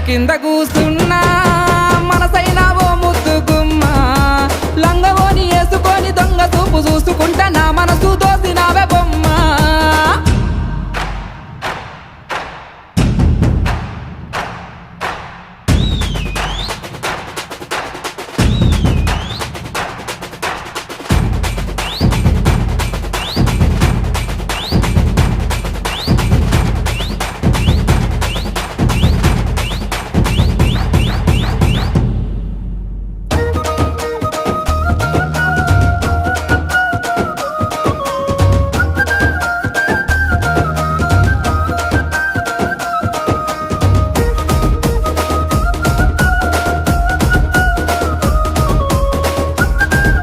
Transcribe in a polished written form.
కింద కూస్తున్నా మనసైనా ఓ ముద్దు గుమ్మ లంగవోని వేసుకొని దొంగ చూపు చూసుకుంటా నా మనసు దోసినావే బొమ్మ